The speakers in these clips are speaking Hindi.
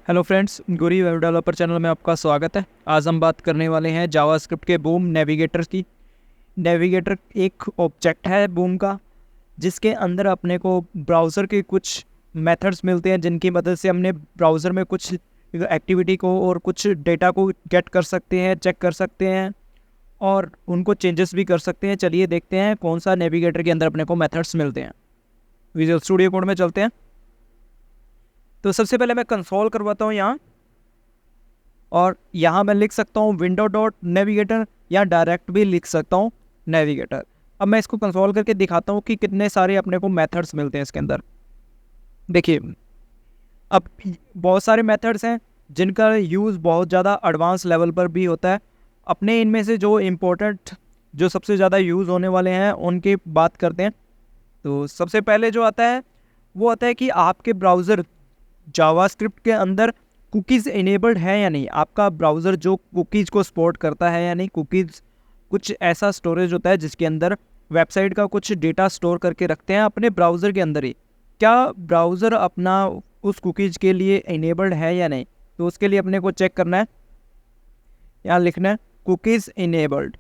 हेलो फ्रेंड्स, गुरी वेब डेवलपर चैनल में आपका स्वागत है। आज हम बात करने वाले हैं जावास्क्रिप्ट के बूम नेविगेटर की। नेविगेटर एक ऑब्जेक्ट है बूम का, जिसके अंदर अपने को ब्राउज़र के कुछ मेथड्स मिलते हैं, जिनकी मदद से हमने ब्राउज़र में कुछ एक्टिविटी को और कुछ डेटा को गेट कर सकते हैं, चेक कर सकते हैं और उनको चेंजेस भी कर सकते हैं। चलिए देखते हैं कौन सा नेविगेटर के अंदर अपने को मेथड्स मिलते हैं। विजुअल स्टूडियो कोड में चलते हैं। तो सबसे पहले मैं कंसोल करवाता हूँ यहाँ, और यहाँ मैं लिख सकता हूँ विंडो डॉट नेविगेटर या डायरेक्ट भी लिख सकता हूँ नेविगेटर। अब मैं इसको कंसोल करके दिखाता हूँ कि कितने सारे अपने को मेथड्स मिलते हैं इसके अंदर। देखिए, अब बहुत सारे मेथड्स हैं जिनका यूज़ बहुत ज़्यादा एडवांस लेवल पर भी होता है। अपने इनमें से जो इम्पोर्टेंट, जो सबसे ज़्यादा यूज़ होने वाले हैं उनकी बात करते हैं। तो सबसे पहले जो आता है वो आता है कि आपके ब्राउज़र जावास्क्रिप्ट के अंदर कुकीज़ इनेबल्ड है या नहीं। आपका ब्राउज़र जो कुकीज़ को सपोर्ट करता है या नहीं। कुकीज़ कुछ ऐसा स्टोरेज होता है जिसके अंदर वेबसाइट का कुछ डेटा स्टोर करके रखते हैं अपने ब्राउज़र के अंदर ही। क्या ब्राउज़र अपना उस कुकीज़ के लिए इनेबल्ड है या नहीं, तो उसके लिए अपने को चेक करना है। यहाँ लिखना है कुकीज़ इनेबल्ड,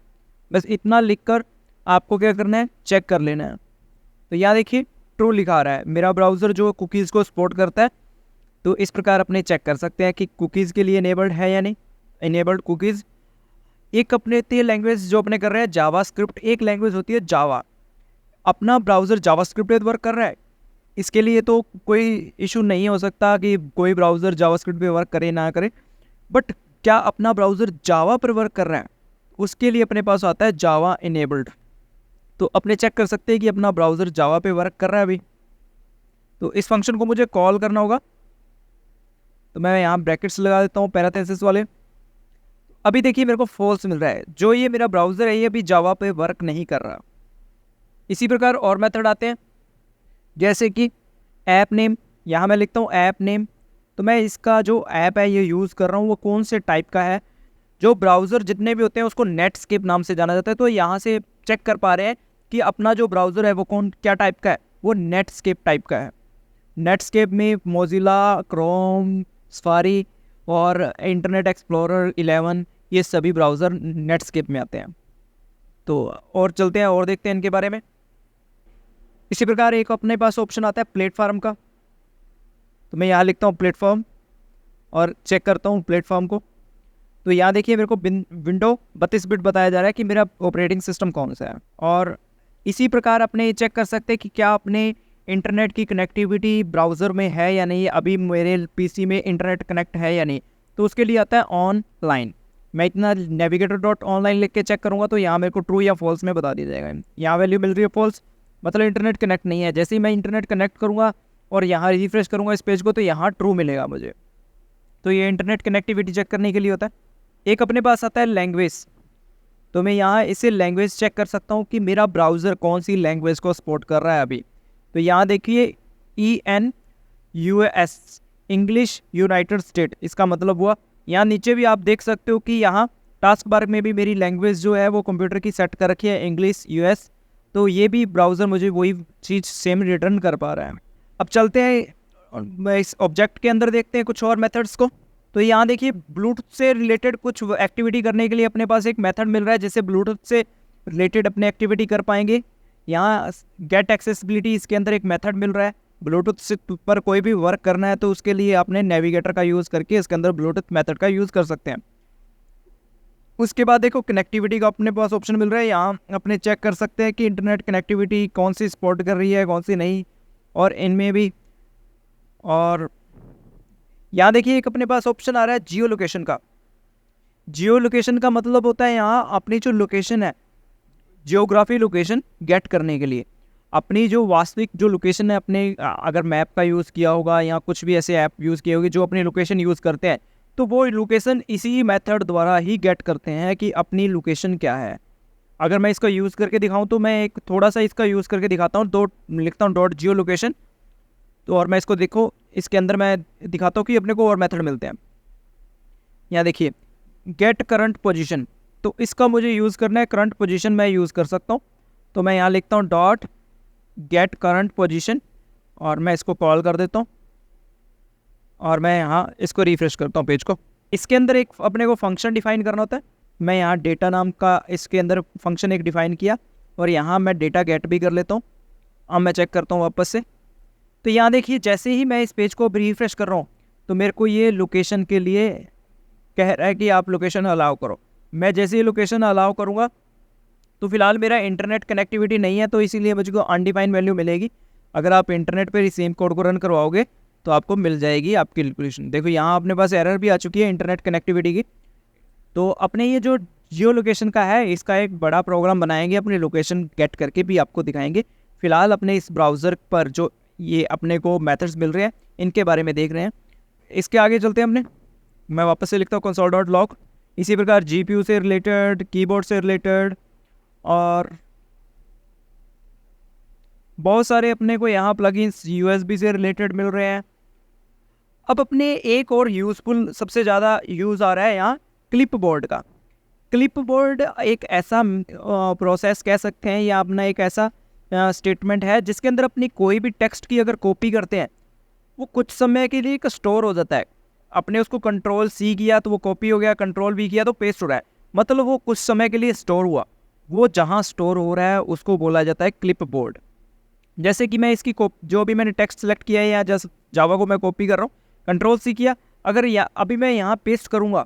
बस इतना लिखकर आपको क्या करना है, चेक कर लेना है। तो यहाँ देखिए ट्रू लिखा आ रहा है, मेरा ब्राउज़र जो कुकीज़ को सपोर्ट करता है। तो इस प्रकार अपने चेक कर सकते हैं कि कुकीज़ के लिए इनेबल्ड है या नहीं। इनेबल्ड कुकीज़ एक अपने लैंग्वेज जो अपने कर रहे हैं जावास्क्रिप्ट, एक लैंग्वेज होती है जावा। अपना ब्राउज़र जावास्क्रिप्ट पे वर्क कर रहा है, इसके लिए तो कोई इशू नहीं हो सकता कि कोई ब्राउज़र जावास्क्रिप्ट पे वर्क करे ना करे। बट क्या अपना ब्राउज़र जावा पर वर्क कर रहा है, उसके लिए अपने पास आता है जावा इनेबल्ड। तो अपने चेक कर सकते हैं कि अपना ब्राउज़र जावा पे वर्क कर रहा है अभी। तो इस फंक्शन को मुझे कॉल करना होगा, तो मैं यहाँ ब्रैकेट्स लगा देता हूँ पैरेंथेसिस वाले। अभी देखिए मेरे को फॉल्स मिल रहा है, जो ये मेरा ब्राउज़र है ये अभी जावा पे वर्क नहीं कर रहा। इसी प्रकार और मेथड आते हैं, जैसे कि ऐप नेम। यहाँ मैं लिखता हूँ ऐप नेम, तो मैं इसका जो ऐप है ये यूज़ कर रहा हूँ वो कौन से टाइप का है। जो ब्राउज़र जितने भी होते हैं उसको नेटस्केप नाम से जाना जाता है। तो यहाँ से चेक कर पा रहे हैं कि अपना जो ब्राउज़र है वो क्या टाइप का है, वो नेटस्केप टाइप का है। नेटस्केप में मोजिला, क्रोम, सफारी और इंटरनेट एक्सप्लोरर 11, ये सभी ब्राउज़र नेटस्केप में आते हैं। तो और चलते हैं और देखते हैं इनके बारे में। इसी प्रकार एक अपने पास ऑप्शन आता है प्लेटफॉर्म का, तो मैं यहाँ लिखता हूँ प्लेटफॉर्म और चेक करता हूँ प्लेटफॉर्म को। तो यहाँ देखिए मेरे को विंडो 32 बिट बताया जा रहा है कि मेरा ऑपरेटिंग सिस्टम कौन सा है। और इसी प्रकार अपने चेक कर सकते हैं कि क्या अपने इंटरनेट की कनेक्टिविटी ब्राउज़र में है या नहीं, अभी मेरे पीसी में इंटरनेट कनेक्ट है या नहीं। तो उसके लिए आता है ऑनलाइन। मैं इतना नेविगेटर डॉट ऑनलाइन लिख के चेक करूँगा तो यहाँ मेरे को ट्रू या फॉल्स में बता दिया जाएगा। यहाँ वैल्यू मिल रही है फॉल्स, मतलब इंटरनेट कनेक्ट नहीं है। जैसे ही मैं इंटरनेट कनेक्ट करूँगा और यहाँ रिफ्रेश करूँगा इस पेज को, तो यहाँ ट्रू मिलेगा मुझे। तो ये इंटरनेट कनेक्टिविटी चेक करने के लिए होता है। एक अपने पास आता है लैंग्वेज, तो मैं यहाँ इसे लैंग्वेज चेक कर सकता हूँ कि मेरा ब्राउज़र कौन सी लैंग्वेज को सपोर्ट कर रहा है अभी। तो यहाँ देखिए ENUS, इंग्लिश यूनाइटेड स्टेट, इसका मतलब हुआ। यहाँ नीचे भी आप देख सकते हो कि यहाँ टास्क बार में भी मेरी लैंग्वेज जो है वो कंप्यूटर की सेट कर रखी है इंग्लिश US। तो ये भी ब्राउज़र मुझे वही चीज़ सेम रिटर्न कर पा रहा है। अब चलते हैं इस ऑब्जेक्ट के अंदर, देखते हैं कुछ और मेथड्स को। तो यहाँ देखिए ब्लूटूथ से रिलेटेड कुछ एक्टिविटी करने के लिए अपने पास एक मेथड मिल रहा है, जिससे ब्लूटूथ से रिलेटेड अपने एक्टिविटी कर पाएंगे। यहाँ गेट एक्सेसिबिलिटी, इसके अंदर एक मेथड मिल रहा है। ब्लूटूथ से पर कोई भी वर्क करना है तो उसके लिए आपने नेविगेटर का यूज़ करके इसके अंदर ब्लूटूथ मेथड का यूज़ कर सकते हैं। उसके बाद देखो कनेक्टिविटी का अपने पास ऑप्शन मिल रहा है। यहाँ अपने चेक कर सकते हैं कि इंटरनेट कनेक्टिविटी कौन सी सपोर्ट कर रही है, कौन सी नहीं, और इनमें भी। और यहाँ देखिए एक अपने पास ऑप्शन आ रहा है जियो लोकेशन का। जियो लोकेशन का मतलब होता है यहाँ अपनी जो लोकेशन है, जियोग्राफी लोकेशन गेट करने के लिए अपनी जो वास्तविक जो लोकेशन है, अपने अगर मैप का यूज़ किया होगा या कुछ भी ऐसे ऐप यूज़ किए होंगे जो अपनी लोकेशन यूज़ करते हैं, तो वो लोकेशन इसी मेथड द्वारा ही गेट करते हैं कि अपनी लोकेशन क्या है। अगर मैं इसका यूज़ करके दिखाऊं तो मैं एक थोड़ा सा इसका यूज़ करके दिखाता हूँ। लिखता हूँ डॉट जियो लोकेशन, तो और मैं इसको देखो इसके अंदर मैं दिखाता हूँ कि अपने को और मेथड मिलते हैं। यहाँ देखिए गेट करंट पोजीशन, तो इसका मुझे यूज़ करना है, करंट पोजीशन मैं यूज़ कर सकता हूँ। तो मैं यहाँ लिखता हूँ डॉट गेट करंट पोजीशन और मैं इसको कॉल कर देता हूँ। और मैं यहाँ इसको रिफ्रेश करता हूँ पेज को। इसके अंदर एक अपने को फंक्शन डिफाइन करना होता है। मैं यहाँ डेटा नाम का इसके अंदर फंक्शन एक डिफाइन किया और यहाँ मैं डेटा गेट भी कर लेता हूँ। अब मैं चेक करता हूँ वापस से, तो यहाँ देखिए जैसे ही मैं इस पेज को रिफ्रेश कर रहा हूँ तो मेरे को ये लोकेशन के लिए कह रहा है कि आप लोकेशन अलाउ करो। मैं जैसे ही लोकेशन अलाउ करूँगा तो फिलहाल मेरा इंटरनेट कनेक्टिविटी नहीं है, तो इसीलिए मुझको अनडिफाइंड वैल्यू मिलेगी। अगर आप इंटरनेट पर इस सेम कोड को रन करवाओगे तो आपको मिल जाएगी आपकी लोकेशन। देखो यहाँ अपने पास एरर भी आ चुकी है इंटरनेट कनेक्टिविटी की। तो अपने ये जो जियो लोकेशन का है इसका एक बड़ा प्रोग्राम बनाएंगे, अपनी लोकेशन गेट करके भी आपको दिखाएंगे। फिलहाल अपने इस ब्राउज़र पर जो ये अपने को मेथड्स मिल रहे हैं इनके बारे में देख रहे हैं। इसके आगे चलते हैं। मैं वापस से लिखता हूँ console.log। इसी प्रकार GPU से रिलेटेड, कीबोर्ड से रिलेटेड और बहुत सारे अपने को यहाँ प्लगइन्स USB से रिलेटेड मिल रहे हैं। अब अपने एक और यूज़फुल सबसे ज़्यादा यूज़ आ रहा है यहाँ क्लिपबोर्ड का। क्लिपबोर्ड एक ऐसा प्रोसेस कह सकते हैं या अपना एक ऐसा स्टेटमेंट है जिसके अंदर अपनी कोई भी टेक्स्ट की अगर कॉपी करते हैं वो कुछ समय के लिए एक स्टोर हो जाता है। अपने उसको Ctrl+C किया तो वो कॉपी हो गया, Ctrl+V किया तो पेस्ट हो रहा है, मतलब वो कुछ समय के लिए स्टोर हुआ। वो जहाँ स्टोर हो रहा है उसको बोला जाता है क्लिपबोर्ड। जैसे कि मैं इसकी जो भी मैंने टेक्स्ट सेलेक्ट किया है या जस्ट जावा को मैं कॉपी कर रहा हूँ, Ctrl+C किया, अगर अभी मैं यहाँ पेस्ट करूँगा,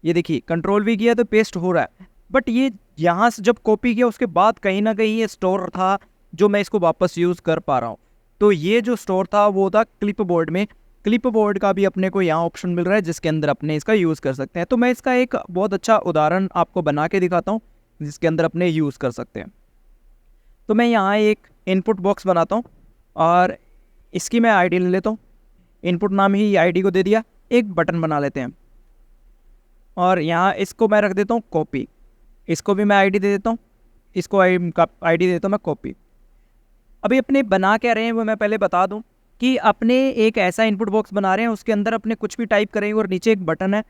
ये देखिए Ctrl+V किया तो पेस्ट हो रहा है। बट ये यहाँ से जब कॉपी किया उसके बाद कहीं ना कहीं ये स्टोर था जो मैं इसको वापस यूज़ कर पा रहा हूँ। तो ये जो स्टोर था वो था क्लिपबोर्ड में। क्लिपबोर्ड का भी अपने को यहाँ ऑप्शन मिल रहा है जिसके अंदर अपने इसका यूज़ कर सकते हैं। तो मैं इसका एक बहुत अच्छा उदाहरण आपको बना के दिखाता हूँ जिसके अंदर अपने यूज़ कर सकते हैं। तो मैं यहाँ एक इनपुट बॉक्स बनाता हूँ और इसकी मैं आईडी ले लेता हूँ। इनपुट नाम ही आईडी को दे दिया। एक बटन बना लेते हैं और यहाँ इसको मैं रख देता हूँ कॉपी। इसको भी मैं आईडी दे देता हूँ, इसको आईडी देता हूँ मैं कॉपी। अभी अपने बना क्या रहे हैं वो मैं पहले बता दूं कि अपने एक ऐसा इनपुट बॉक्स बना रहे हैं, उसके अंदर अपने कुछ भी टाइप करेंगे और नीचे एक बटन है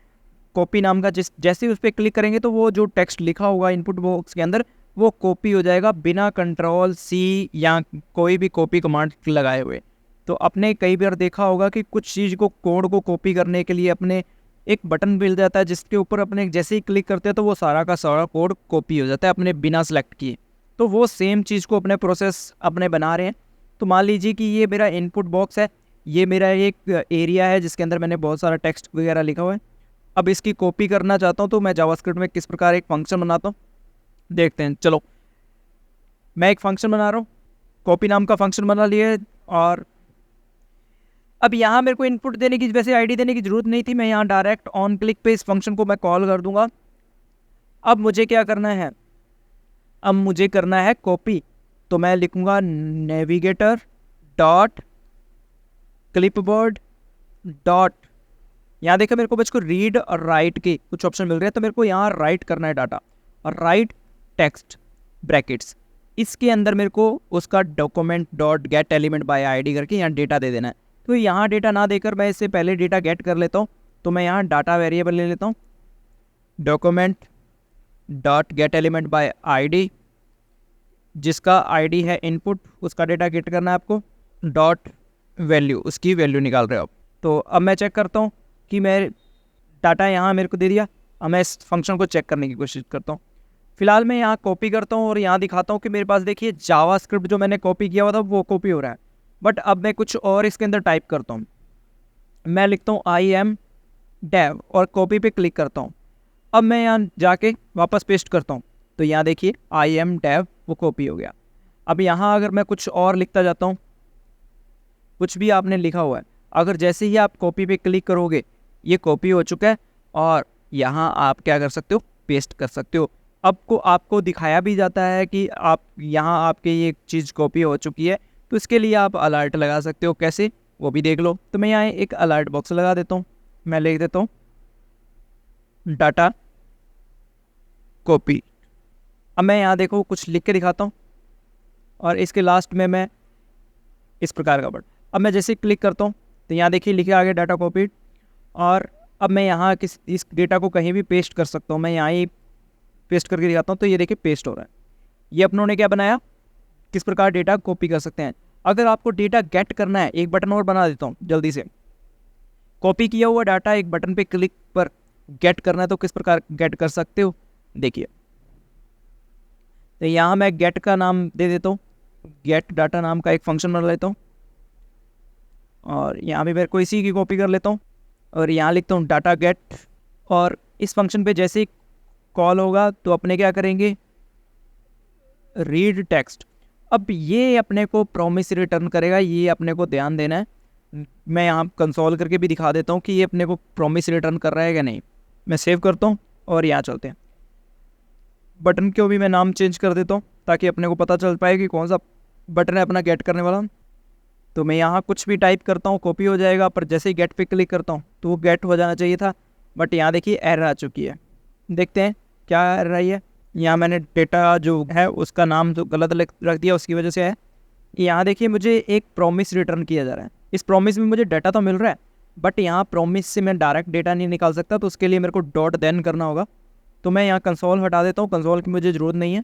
कॉपी नाम का, जैसे ही उस पर क्लिक करेंगे तो वो जो टेक्स्ट लिखा होगा इनपुट बॉक्स के अंदर वो कॉपी हो जाएगा बिना Ctrl+C या कोई भी कॉपी कमांड लगाए हुए। तो अपने कई बार देखा होगा कि कुछ चीज़ को कोड को कॉपी करने के लिए अपने एक बटन मिल जाता है जिसके ऊपर अपने जैसे ही क्लिक करते हैं तो वो सारा का सारा कोड कॉपी हो जाता है अपने बिना सेलेक्ट किए। तो वो सेम चीज़ को अपने प्रोसेस अपने बना रहे हैं। तो मान लीजिए कि ये मेरा इनपुट बॉक्स है, ये मेरा एक एरिया है जिसके अंदर मैंने बहुत सारा टेक्स्ट वगैरह लिखा हुआ है। अब इसकी कॉपी करना चाहता हूँ तो मैं जावास्क्रिप्ट में किस प्रकार एक फंक्शन बनाता हूँ देखते हैं। चलो मैं एक फंक्शन बना रहा हूँ, कॉपी नाम का फंक्शन बना लिया। और अब यहाँ मेरे को इनपुट देने की वैसे आईडी देने की ज़रूरत नहीं थी, मैं यहाँ डायरेक्ट ऑन क्लिक पे इस फंक्शन को मैं कॉल कर दूँगा। अब मुझे क्या करना है, अब मुझे करना है कॉपी। तो मैं लिखूँगा नेविगेटर डॉट क्लिपबोर्ड डॉट, यहाँ देखो मेरे को बस को रीड और राइट के कुछ ऑप्शन मिल रहे हैं, तो मेरे को यहाँ राइट करना है डाटा और राइट टेक्स्ट ब्रैकेट्स। इसके अंदर मेरे को उसका document dot gate element by ID करके यहाँ डेटा दे देना है। तो यहाँ डेटा ना देकर मैं इससे पहले डेटा गेट कर लेता हूँ। तो मैं यहाँ डाटा वेरिएबल ले लेता हूँ, document dot gate element by ID, जिसका आईडी है इनपुट, उसका डेटा गेट करना है आपको, डॉट वैल्यू, उसकी वैल्यू निकाल रहे हो आप। तो अब मैं चेक करता हूँ कि मैं डाटा यहाँ मेरे को दे दिया। अब मैं इस फंक्शन को चेक करने की कोशिश करता हूँ। फिलहाल मैं यहाँ कॉपी करता हूँ और यहाँ दिखाता हूँ कि मेरे पास देखिए जावास्क्रिप्ट जो मैंने कॉपी किया हुआ था वो कॉपी हो रहा है। बट अब मैं कुछ और इसके अंदर टाइप करता हूँ। मैं लिखता हूँ IM dev और कॉपी पे क्लिक करता हूँ। अब मैं यहाँ जाके वापस पेस्ट करता हूँ तो यहाँ देखिए IM dev वो कॉपी हो गया। अब यहाँ अगर मैं कुछ और लिखता जाता हूँ, कुछ भी आपने लिखा हुआ है, अगर जैसे ही आप कॉपी पे क्लिक करोगे ये कॉपी हो चुका है और यहाँ आप क्या कर सकते हो, पेस्ट कर सकते हो। आपको दिखाया भी जाता है कि आप यहाँ आपके ये चीज़ कॉपी हो चुकी है, तो इसके लिए आप अलर्ट लगा सकते हो। कैसे वो भी देख लो। तो मैं यहाँ एक अलर्ट बॉक्स लगा देता हूँ, मैं लिख देता हूँ डाटा कॉपी। अब मैं यहाँ देखो कुछ लिख के दिखाता हूँ और इसके लास्ट में मैं इस प्रकार का वर्ड, अब मैं जैसे क्लिक करता हूँ तो यहाँ देखिए लिखे आगे डाटा कॉपीड। और अब मैं यहाँ इस डेटा को कहीं भी पेस्ट कर सकता हूँ। मैं यहाँ ही पेस्ट करके दिखाता हूँ तो ये देखिए पेस्ट हो रहा है। ये अपनों ने क्या बनाया, किस प्रकार डेटा कॉपी कर सकते हैं। अगर आपको डेटा गेट करना है, एक बटन और बना देता हूँ जल्दी से, कॉपी किया हुआ डाटा एक बटन पे क्लिक पर गेट करना है तो किस प्रकार गेट कर सकते हो, देखिए। तो यहाँ मैं गेट का नाम दे देता हूँ, गेट डाटा नाम का एक फंक्शन बना लेता हूँ, और यहाँ भी मेरे को इसी की कॉपी कर लेता हूँ और यहाँ लिखता हूँ डाटा गेट। और इस फंक्शन पे जैसे ही कॉल होगा तो अपने क्या करेंगे, रीड टेक्स्ट। अब ये अपने को प्रॉमिस रिटर्न करेगा, ये अपने को ध्यान देना है। मैं यहाँ कंसोल करके भी दिखा देता हूँ कि ये अपने को प्रॉमिस रिटर्न कर रहा है कि नहीं। मैं सेव करता हूँ और यहाँ चलते हैं। बटन को भी मैं नाम चेंज कर देता हूँ ताकि अपने को पता चल पाए कि कौन सा बटन है अपना गेट करने वाला। तो मैं यहाँ कुछ भी टाइप करता हूँ कॉपी हो जाएगा, पर जैसे ही गेट पे क्लिक करता हूँ तो वो गेट हो जाना चाहिए था, बट यहाँ देखिए एरर आ चुकी है। देखते हैं क्या एरर आई है। यहाँ मैंने डेटा जो है उसका नाम जो गलत रख दिया, उसकी वजह से है। यहाँ देखिए मुझे एक प्रॉमिस रिटर्न किया जा रहा है। इस प्रॉमिस में मुझे डाटा तो मिल रहा है, बट यहाँ प्रॉमिस से मैं डायरेक्ट डेटा नहीं निकाल सकता, तो उसके लिए मेरे को डॉट देन करना होगा। तो मैं यहाँ कंसोल हटा देता हूँ, कंसोल की मुझे ज़रूरत नहीं है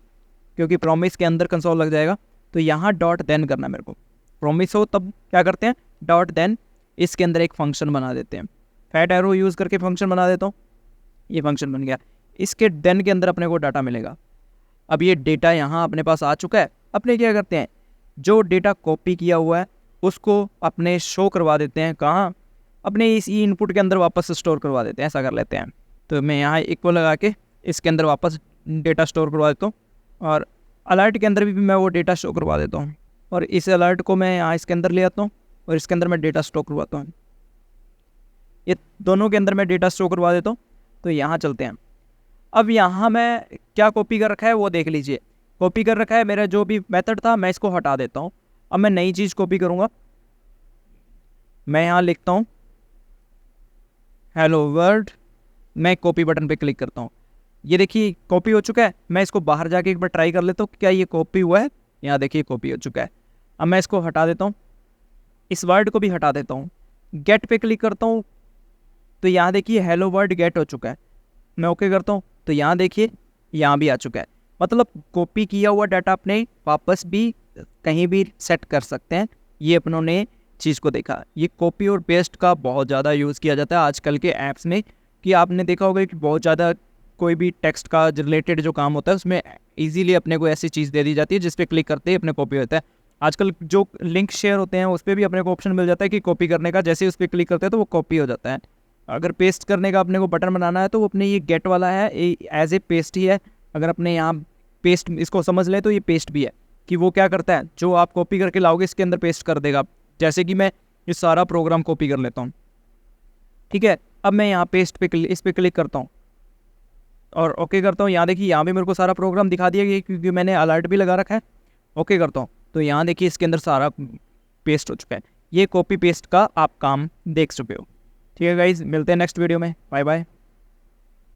क्योंकि प्रॉमिस के अंदर कंसोल लग जाएगा। तो यहाँ डॉट देन करना है मेरे को। प्रॉमिस हो तब क्या करते हैं, डॉट देन, इसके अंदर एक फंक्शन बना देते हैं। फैट एरो यूज़ करके फंक्शन बना देता हूँ, ये फंक्शन बन गया। इसके देन के अंदर अपने को डाटा मिलेगा। अब ये डेटा यहाँ अपने पास आ चुका है। अपने क्या करते हैं, जो डेटा कॉपी किया हुआ है उसको अपने शो करवा देते हैं। कहाँ, अपने इस ई इनपुट के अंदर वापस स्टोर करवा देते हैं, ऐसा कर लेते हैं। तो मैं यहाँ इक्वल लगा के इसके अंदर वापस डेटा स्टोर करवा देता हूँ, और अलर्ट के अंदर भी मैं वो डेटा शो करवा देता हूँ। और इस अलर्ट को मैं यहाँ इसके अंदर ले आता हूँ और इसके अंदर मैं डेटा स्टोर करवाता हूँ। ये दोनों के अंदर मैं डेटा स्टोर करवा देता हूँ। तो यहाँ चलते हैं। अब यहाँ मैं क्या कॉपी कर रखा है वो देख लीजिए। कॉपी कर रखा है मेरा जो भी मेथड था, मैं इसको हटा देता हूँ। अब मैं नई चीज़ कॉपी करूँगा। मैं यहाँ लिखता हूँ हेलो वर्ल्ड, मैं कॉपी बटन पे क्लिक करता हूँ। ये देखिए कॉपी हो चुका है। मैं इसको बाहर जाके एक बार ट्राई कर लेता हूँ क्या ये कॉपी हुआ है। यहाँ देखिए कॉपी हो चुका है। अब मैं इसको हटा देता हूँ, इस वर्ड को भी हटा देता हूँ। गेट पे क्लिक करता हूँ तो यहाँ देखिए हेलो वर्ल्ड गेट हो चुका है। मैं ओके करता हूँ तो यहाँ देखिए यहाँ भी आ चुका है। मतलब कॉपी किया हुआ डाटा अपने वापस भी कहीं भी सेट कर सकते हैं। ये अपनों ने चीज़ को देखा। ये कॉपी और पेस्ट का बहुत ज़्यादा यूज़ किया जाता है आजकल के ऐप्स में, कि आपने देखा होगा कि बहुत ज़्यादा कोई भी टेक्स्ट का रिलेटेड जो काम होता है उसमें इजीली अपने को ऐसी चीज़ दे दी जाती है जिस पे क्लिक करते ही अपने कॉपी होता है। आजकल जो लिंक शेयर होते हैं उस पर भी अपने को ऑप्शन मिल जाता है कि कॉपी करने का। जैसे ही उस पर क्लिक करते हैं तो वो कॉपी हो जाता है। अगर पेस्ट करने का अपने को बटन बनाना है तो वो अपने ये गेट वाला है, एज ए पेस्ट ही है। अगर अपने यहाँ पेस्ट इसको समझ लें तो ये पेस्ट भी है, कि वो क्या करता है जो आप कॉपी करके लाओगे इसके अंदर पेस्ट कर देगा। जैसे कि मैं ये सारा प्रोग्राम कॉपी कर लेता हूँ, ठीक है। अब मैं यहाँ पेस्ट पे इस पर क्लिक करता हूँ और ओके करता हूँ। यहाँ देखिए यहाँ भी मेरे को सारा प्रोग्राम दिखा दिया गया क्योंकि मैंने अलर्ट भी लगा रखा है। ओके करता हूँ तो यहाँ देखिए इसके अंदर सारा पेस्ट हो चुका है। ये कॉपी पेस्ट का आप काम देख चुके हो। ठीक है गाइज, मिलते हैं नेक्स्ट वीडियो में। Bye bye.